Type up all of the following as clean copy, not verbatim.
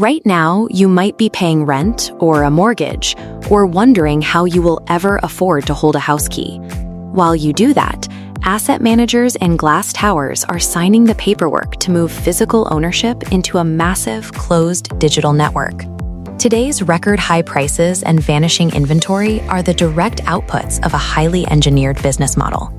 Right now, you might be paying rent or a mortgage, or wondering how you will ever afford to hold a house key. While you do that, asset managers and glass towers are signing the paperwork to move physical ownership into a massive, closed digital network. Today's record high prices and vanishing inventory are the direct outputs of a highly engineered business model.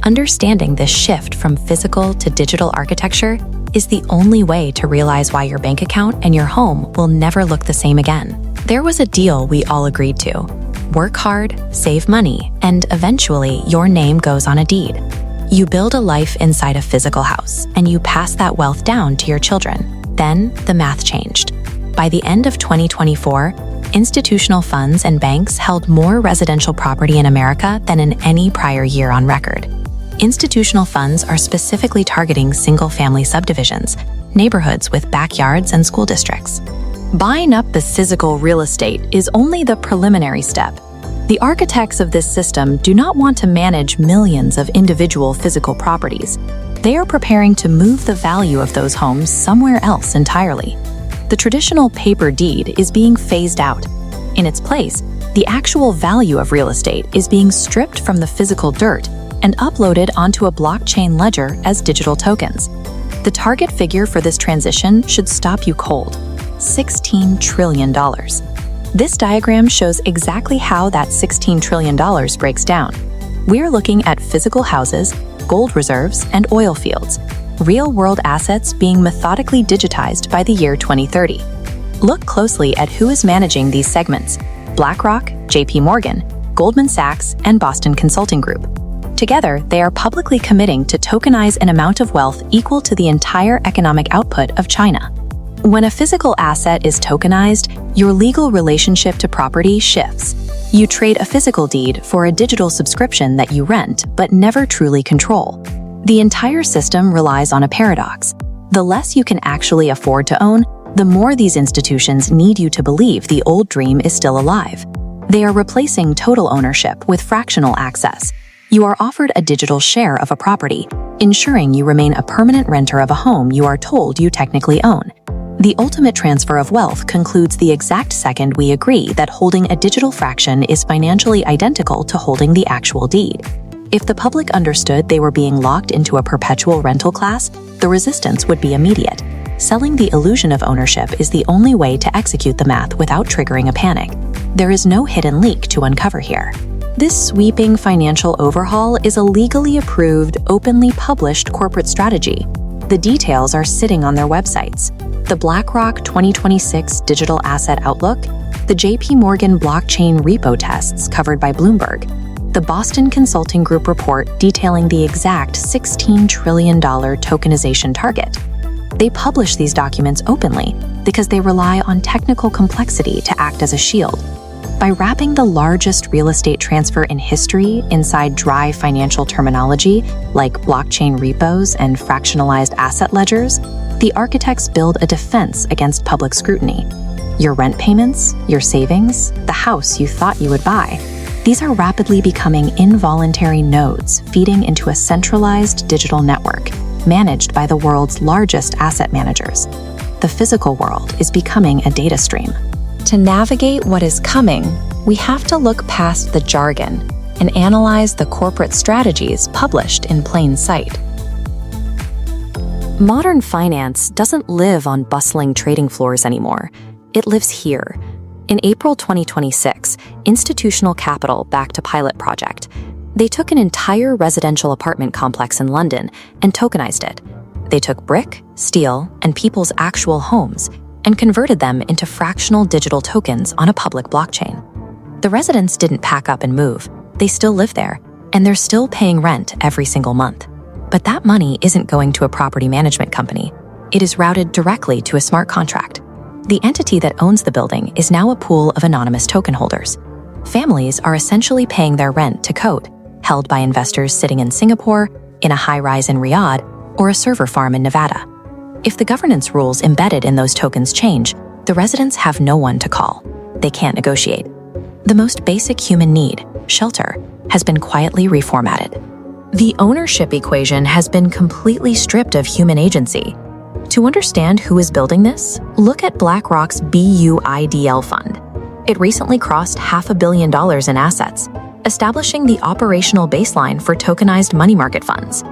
Understanding this shift from physical to digital architecture is the only way to realize why your bank account and your home will never look the same again. There was a deal we all agreed to. Work hard, save money, and eventually your name goes on a deed. You build a life inside a physical house, and you pass that wealth down to your children. Then the math changed. By the end of 2024, institutional funds and banks held more residential property in America than in any prior year on record. Institutional funds are specifically targeting single-family subdivisions, neighborhoods with backyards and school districts. Buying up the physical real estate is only the preliminary step. The architects of this system do not want to manage millions of individual physical properties. They are preparing to move the value of those homes somewhere else entirely. The traditional paper deed is being phased out. In its place, the actual value of real estate is being stripped from the physical dirt and uploaded onto a blockchain ledger as digital tokens. The target figure for this transition should stop you cold: $16 trillion. This diagram shows exactly how that $16 trillion breaks down. We're looking at physical houses, gold reserves, and oil fields, real-world assets being methodically digitized by the year 2030. Look closely at who is managing these segments: BlackRock, JPMorgan, Goldman Sachs, and Boston Consulting Group. Together, they are publicly committing to tokenize an amount of wealth equal to the entire economic output of China. When a physical asset is tokenized, your legal relationship to property shifts. You trade a physical deed for a digital subscription that you rent but never truly control. The entire system relies on a paradox. The less you can actually afford to own, the more these institutions need you to believe the old dream is still alive. They are replacing total ownership with fractional access. You are offered a digital share of a property, ensuring you remain a permanent renter of a home you are told you technically own. The ultimate transfer of wealth concludes the exact second we agree that holding a digital fraction is financially identical to holding the actual deed. If the public understood they were being locked into a perpetual rental class, the resistance would be immediate. Selling the illusion of ownership is the only way to execute the math without triggering a panic. There is no hidden leak to uncover here. This sweeping financial overhaul is a legally approved, openly published corporate strategy. The details are sitting on their websites: the BlackRock 2026 Digital Asset Outlook, the JPMorgan blockchain repo tests covered by Bloomberg, the Boston Consulting Group report detailing the exact $16 trillion tokenization target. They publish these documents openly because they rely on technical complexity to act as a shield. By wrapping the largest real estate transfer in history inside dry financial terminology like blockchain repos and fractionalized asset ledgers, the architects build a defense against public scrutiny. Your rent payments, your savings, the house you thought you would buy, these are rapidly becoming involuntary nodes feeding into a centralized digital network managed by the world's largest asset managers. The physical world is becoming a data stream. To navigate what is coming, we have to look past the jargon and analyze the corporate strategies published in plain sight. Modern finance doesn't live on bustling trading floors anymore. It lives here. In April 2026, institutional capital backed a pilot project. They took an entire residential apartment complex in London and tokenized it. They took brick, steel, and people's actual homes and converted them into fractional digital tokens on a public blockchain. The residents didn't pack up and move. They still live there, and they're still paying rent every single month. But that money isn't going to a property management company. It is routed directly to a smart contract. The entity that owns the building is now a pool of anonymous token holders. Families are essentially paying their rent to code, held by investors sitting in Singapore, in a high-rise in Riyadh, or a server farm in Nevada. If the governance rules embedded in those tokens change, the residents have no one to call. They can't negotiate. The most basic human need, shelter, has been quietly reformatted. The ownership equation has been completely stripped of human agency. To understand who is building this, look at BlackRock's BUIDL Fund. It recently crossed $500 million in assets, establishing the operational baseline for tokenized money market funds.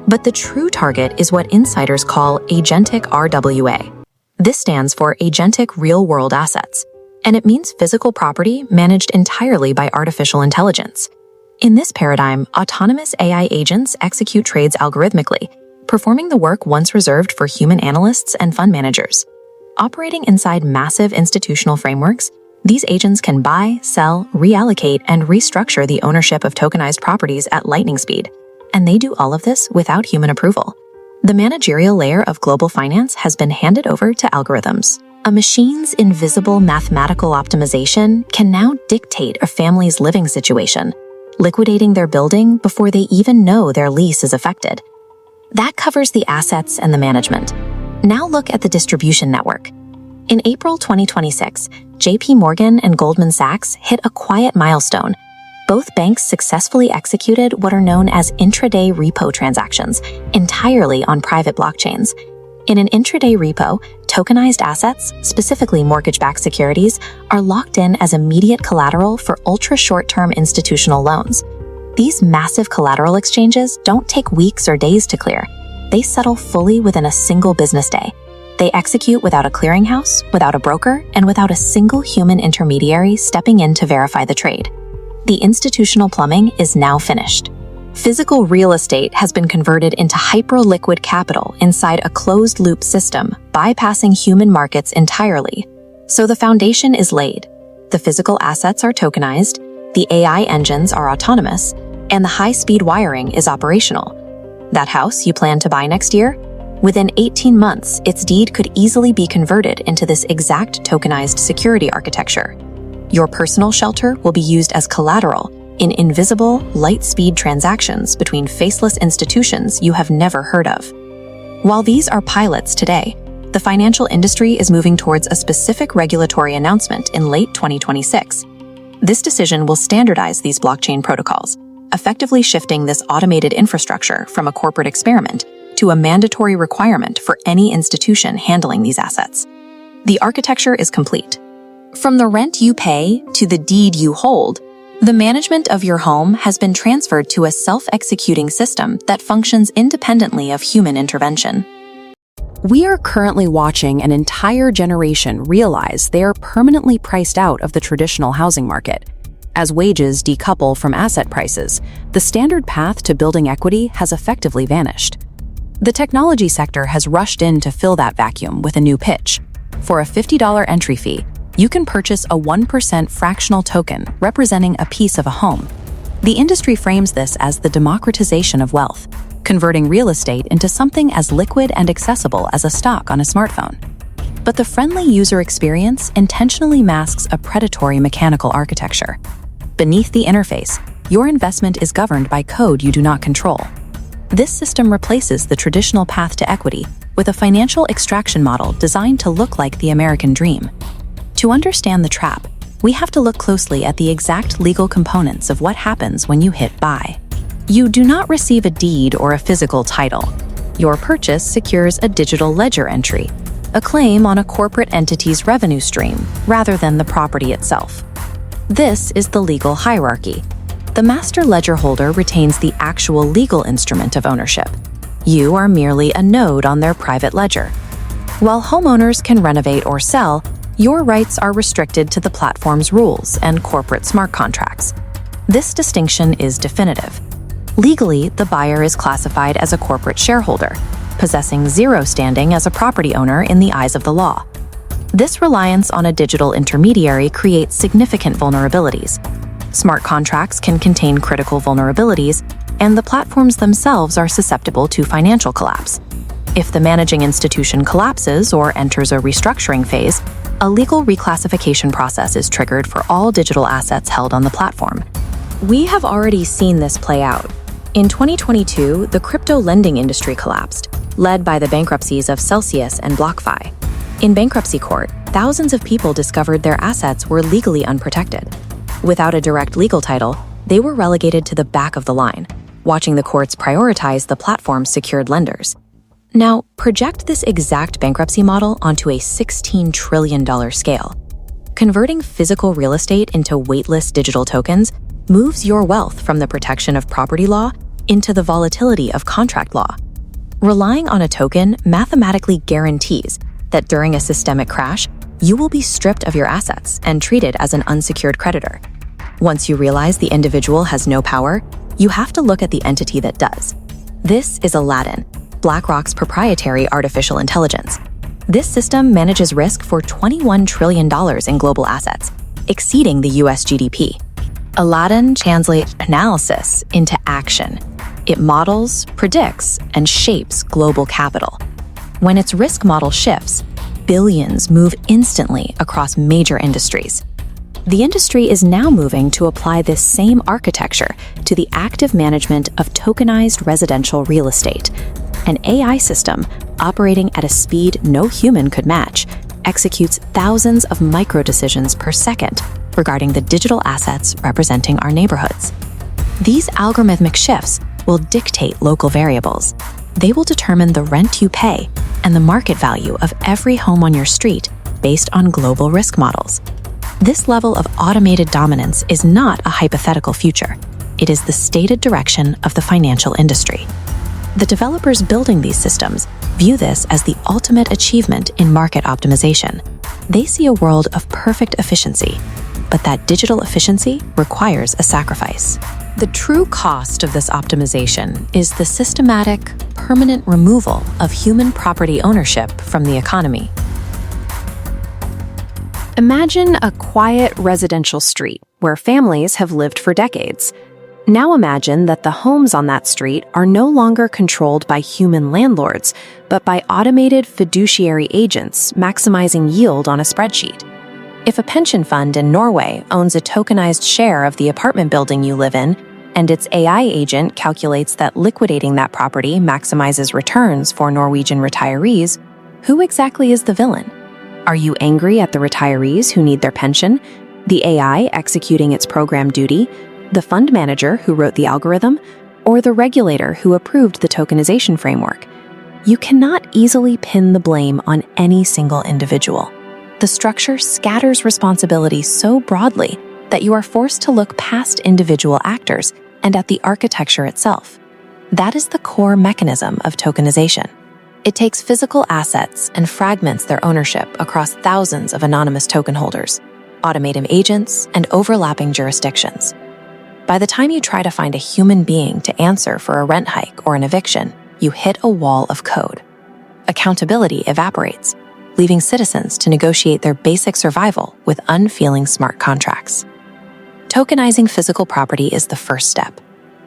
But the true target is what insiders call Agentic RWA. This stands for Agentic Real-World Assets, and it means physical property managed entirely by artificial intelligence. In this paradigm, autonomous AI agents execute trades algorithmically, performing the work once reserved for human analysts and fund managers. Operating inside massive institutional frameworks, these agents can buy, sell, reallocate, and restructure the ownership of tokenized properties at lightning speed, and they do all of this without human approval. The managerial layer of global finance has been handed over to algorithms. A machine's invisible mathematical optimization can now dictate a family's living situation, liquidating their building before they even know their lease is affected. That covers the assets and the management. Now look at the distribution network. In April 2026, JPMorgan and Goldman Sachs hit a quiet milestone. Both banks successfully executed what are known as intraday repo transactions, entirely on private blockchains. In an intraday repo, tokenized assets, specifically mortgage-backed securities, are locked in as immediate collateral for ultra-short-term institutional loans. These massive collateral exchanges don't take weeks or days to clear. They settle fully within a single business day. They execute without a clearinghouse, without a broker, and without a single human intermediary stepping in to verify the trade. The institutional plumbing is now finished. Physical real estate has been converted into hyper-liquid capital inside a closed-loop system, bypassing human markets entirely. So the foundation is laid. The physical assets are tokenized, the AI engines are autonomous, and the high-speed wiring is operational. That house you plan to buy next year? Within 18 months, its deed could easily be converted into this exact tokenized security architecture. Your personal shelter will be used as collateral in invisible, light-speed transactions between faceless institutions you have never heard of. While these are pilots today, the financial industry is moving towards a specific regulatory announcement in late 2026. This decision will standardize these blockchain protocols, effectively shifting this automated infrastructure from a corporate experiment to a mandatory requirement for any institution handling these assets. The architecture is complete. From the rent you pay to the deed you hold, the management of your home has been transferred to a self-executing system that functions independently of human intervention. We are currently watching an entire generation realize they are permanently priced out of the traditional housing market. As wages decouple from asset prices, the standard path to building equity has effectively vanished. The technology sector has rushed in to fill that vacuum with a new pitch. For a $50 entry fee, you can purchase a 1% fractional token representing a piece of a home. The industry frames this as the democratization of wealth, converting real estate into something as liquid and accessible as a stock on a smartphone. But the friendly user experience intentionally masks a predatory mechanical architecture. Beneath the interface, your investment is governed by code you do not control. This system replaces the traditional path to equity with a financial extraction model designed to look like the American dream. To understand the trap, we have to look closely at the exact legal components of what happens when you hit buy. You do not receive a deed or a physical title. Your purchase secures a digital ledger entry, a claim on a corporate entity's revenue stream, rather than the property itself. This is the legal hierarchy. The master ledger holder retains the actual legal instrument of ownership. You are merely a node on their private ledger. While homeowners can renovate or sell, your rights are restricted to the platform's rules and corporate smart contracts. This distinction is definitive. Legally, the buyer is classified as a corporate shareholder, possessing zero standing as a property owner in the eyes of the law. This reliance on a digital intermediary creates significant vulnerabilities. Smart contracts can contain critical vulnerabilities, and the platforms themselves are susceptible to financial collapse. If the managing institution collapses or enters a restructuring phase, a legal reclassification process is triggered for all digital assets held on the platform. We have already seen this play out. In 2022, the crypto lending industry collapsed, led by the bankruptcies of Celsius and BlockFi. In bankruptcy court, thousands of people discovered their assets were legally unprotected. Without a direct legal title, they were relegated to the back of the line, watching the courts prioritize the platform's secured lenders. Now, project this exact bankruptcy model onto a $16 trillion scale. Converting physical real estate into weightless digital tokens moves your wealth from the protection of property law into the volatility of contract law. Relying on a token mathematically guarantees that during a systemic crash, you will be stripped of your assets and treated as an unsecured creditor. Once you realize the individual has no power, you have to look at the entity that does. This is Aladdin, BlackRock's proprietary artificial intelligence. This system manages risk for $21 trillion in global assets, exceeding the US GDP. Aladdin translates analysis into action. It models, predicts, and shapes global capital. When its risk model shifts, billions move instantly across major industries. The industry is now moving to apply this same architecture to the active management of tokenized residential real estate. An AI system, operating at a speed no human could match, executes thousands of micro-decisions per second regarding the digital assets representing our neighborhoods. These algorithmic shifts will dictate local variables. They will determine the rent you pay and the market value of every home on your street based on global risk models. This level of automated dominance is not a hypothetical future. It is the stated direction of the financial industry. The developers building these systems view this as the ultimate achievement in market optimization. They see a world of perfect efficiency, but that digital efficiency requires a sacrifice. The true cost of this optimization is the systematic, permanent removal of human property ownership from the economy. Imagine a quiet residential street where families have lived for decades. Now imagine that the homes on that street are no longer controlled by human landlords, but by automated fiduciary agents maximizing yield on a spreadsheet. If a pension fund in Norway owns a tokenized share of the apartment building you live in, and its AI agent calculates that liquidating that property maximizes returns for Norwegian retirees, who exactly is the villain? Are you angry at the retirees who need their pension, the AI executing its program duty, the fund manager who wrote the algorithm, or the regulator who approved the tokenization framework? You cannot easily pin the blame on any single individual. The structure scatters responsibility so broadly that you are forced to look past individual actors and at the architecture itself. That is the core mechanism of tokenization. It takes physical assets and fragments their ownership across thousands of anonymous token holders, automated agents, and overlapping jurisdictions. By the time you try to find a human being to answer for a rent hike or an eviction, you hit a wall of code. Accountability evaporates, leaving citizens to negotiate their basic survival with unfeeling smart contracts. Tokenizing physical property is the first step,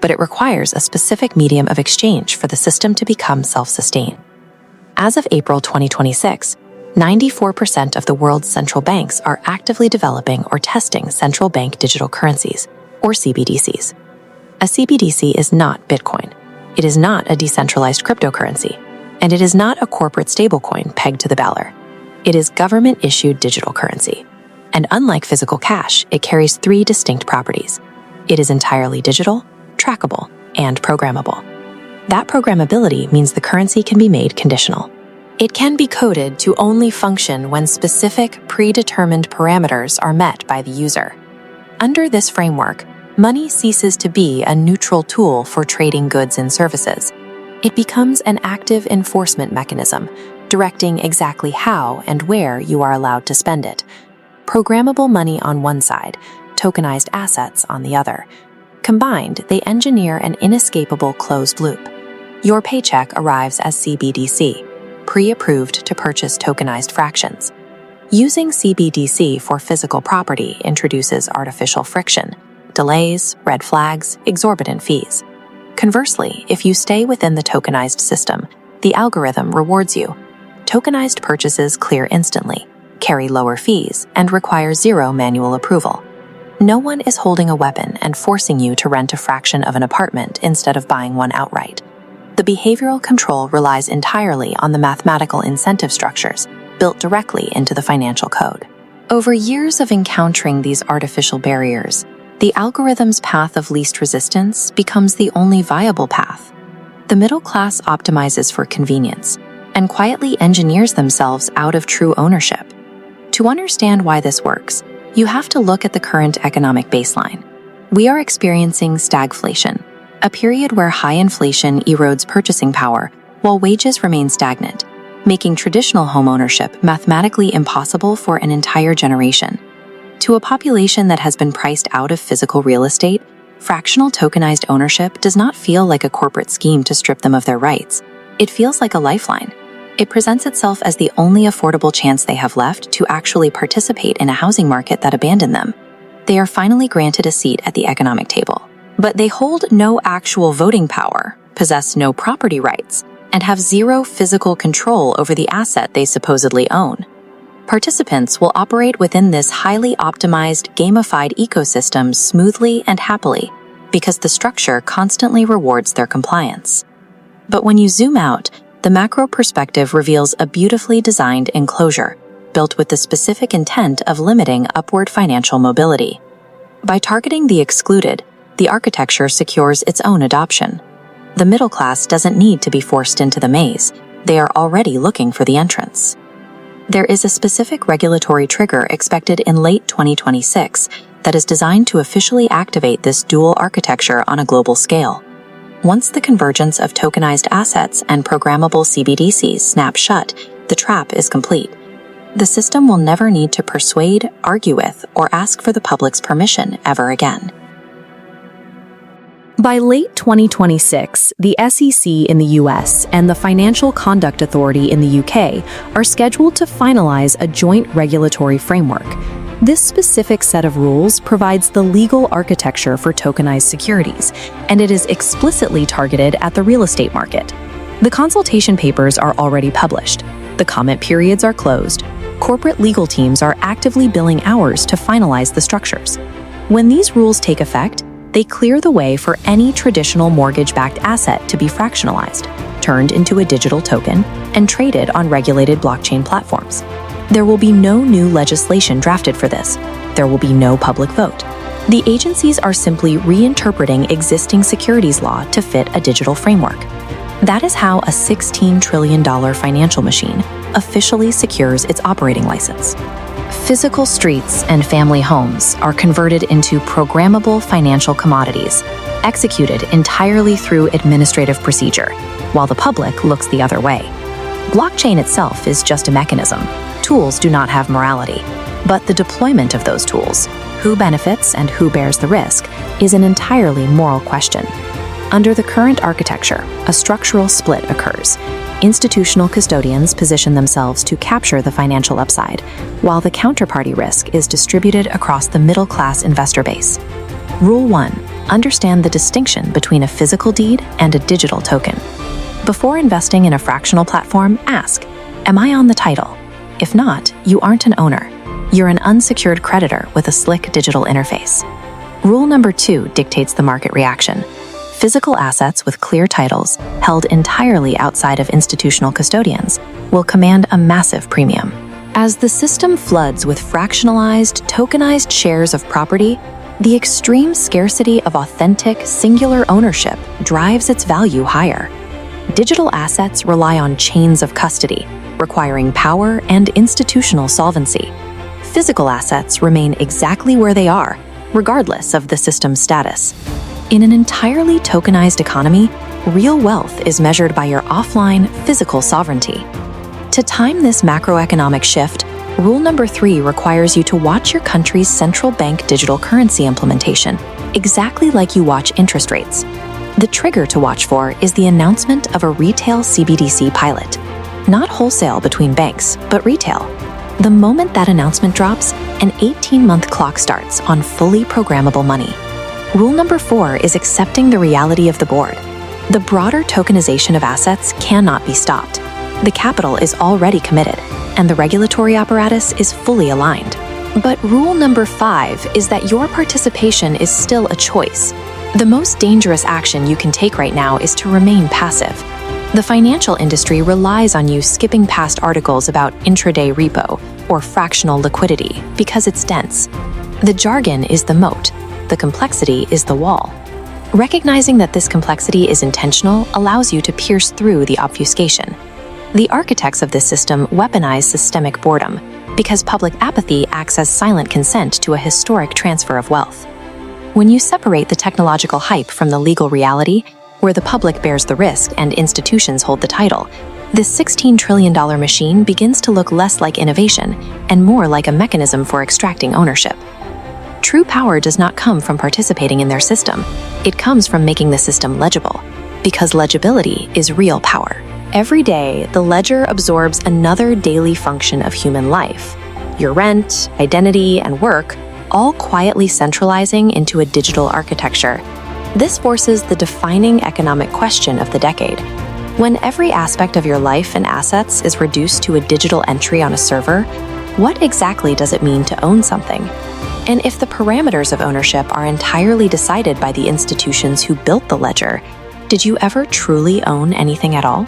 but it requires a specific medium of exchange for the system to become self-sustained. As of April 2026, 94% of the world's central banks are actively developing or testing central bank digital currencies, or CBDCs. A CBDC is not Bitcoin. It is not a decentralized cryptocurrency, and it is not a corporate stablecoin pegged to the dollar. It is government-issued digital currency. And unlike physical cash, it carries three distinct properties. It is entirely digital, trackable, and programmable. That programmability means the currency can be made conditional. It can be coded to only function when specific, predetermined parameters are met by the user. Under this framework, money ceases to be a neutral tool for trading goods and services. It becomes an active enforcement mechanism, directing exactly how and where you are allowed to spend it. Programmable money on one side, tokenized assets on the other. Combined, they engineer an inescapable closed loop. Your paycheck arrives as CBDC, pre-approved to purchase tokenized fractions. Using CBDC for physical property introduces artificial friction, delays, red flags, exorbitant fees. Conversely, if you stay within the tokenized system, the algorithm rewards you. Tokenized purchases clear instantly, carry lower fees, and require zero manual approval. No one is holding a weapon and forcing you to rent a fraction of an apartment instead of buying one outright. The behavioral control relies entirely on the mathematical incentive structures built directly into the financial code. Over years of encountering these artificial barriers, the algorithm's path of least resistance becomes the only viable path. The middle class optimizes for convenience and quietly engineers themselves out of true ownership. To understand why this works, you have to look at the current economic baseline. We are experiencing stagflation, a period where high inflation erodes purchasing power while wages remain stagnant, making traditional homeownership mathematically impossible for an entire generation. To a population that has been priced out of physical real estate, fractional tokenized ownership does not feel like a corporate scheme to strip them of their rights. It feels like a lifeline. It presents itself as the only affordable chance they have left to actually participate in a housing market that abandoned them. They are finally granted a seat at the economic table, but they hold no actual voting power, possess no property rights, and have zero physical control over the asset they supposedly own. Participants will operate within this highly optimized, gamified ecosystem smoothly and happily because the structure constantly rewards their compliance. But when you zoom out, the macro perspective reveals a beautifully designed enclosure built with the specific intent of limiting upward financial mobility. By targeting the excluded, the architecture secures its own adoption. The middle class doesn't need to be forced into the maze. They are already looking for the entrance. There is a specific regulatory trigger expected in late 2026 that is designed to officially activate this dual architecture on a global scale. Once the convergence of tokenized assets and programmable CBDCs snap shut, the trap is complete. The system will never need to persuade, argue with, or ask for the public's permission ever again. By late 2026, the SEC in the US and the Financial Conduct Authority in the UK are scheduled to finalize a joint regulatory framework. This specific set of rules provides the legal architecture for tokenized securities, and it is explicitly targeted at the real estate market. The consultation papers are already published. The comment periods are closed. Corporate legal teams are actively billing hours to finalize the structures. When these rules take effect, they clear the way for any traditional mortgage-backed asset to be fractionalized, turned into a digital token, and traded on regulated blockchain platforms. There will be no new legislation drafted for this. There will be no public vote. The agencies are simply reinterpreting existing securities law to fit a digital framework. That is how a $16 trillion financial machine officially secures its operating license. Physical streets and family homes are converted into programmable financial commodities, executed entirely through administrative procedure, while the public looks the other way. Blockchain itself is just a mechanism. Tools do not have morality, but the deployment of those tools, who benefits and who bears the risk, is an entirely moral question. Under the current architecture, a structural split occurs. Institutional custodians position themselves to capture the financial upside, while the counterparty risk is distributed across the middle-class investor base. Rule 1. Understand the distinction between a physical deed and a digital token. Before investing in a fractional platform, ask, am I on the title? If not, you aren't an owner. You're an unsecured creditor with a slick digital interface. Rule number 2 dictates the market reaction. Physical assets with clear titles, held entirely outside of institutional custodians, will command a massive premium. As the system floods with fractionalized, tokenized shares of property, the extreme scarcity of authentic, singular ownership drives its value higher. Digital assets rely on chains of custody, requiring power and institutional solvency. Physical assets remain exactly where they are, regardless of the system's status. In an entirely tokenized economy, real wealth is measured by your offline, physical sovereignty. To time this macroeconomic shift, rule number 3 requires you to watch your country's central bank digital currency implementation, exactly like you watch interest rates. The trigger to watch for is the announcement of a retail CBDC pilot. Not wholesale between banks, but retail. The moment that announcement drops, an 18-month clock starts on fully programmable money. Rule number 4 is accepting the reality of the board. The broader tokenization of assets cannot be stopped. The capital is already committed, and the regulatory apparatus is fully aligned. But rule number 5 is that your participation is still a choice. The most dangerous action you can take right now is to remain passive. The financial industry relies on you skipping past articles about intraday repo or fractional liquidity because it's dense. The jargon is the moat. The complexity is the wall. Recognizing that this complexity is intentional allows you to pierce through the obfuscation. The architects of this system weaponize systemic boredom, because public apathy acts as silent consent to a historic transfer of wealth. When you separate the technological hype from the legal reality, where the public bears the risk and institutions hold the title, this $16 trillion machine begins to look less like innovation and more like a mechanism for extracting ownership. True power does not come from participating in their system. It comes from making the system legible, because legibility is real power. Every day, the ledger absorbs another daily function of human life. Your rent, identity, and work, all quietly centralizing into a digital architecture. This forces the defining economic question of the decade. When every aspect of your life and assets is reduced to a digital entry on a server, what exactly does it mean to own something? And if the parameters of ownership are entirely decided by the institutions who built the ledger, did you ever truly own anything at all?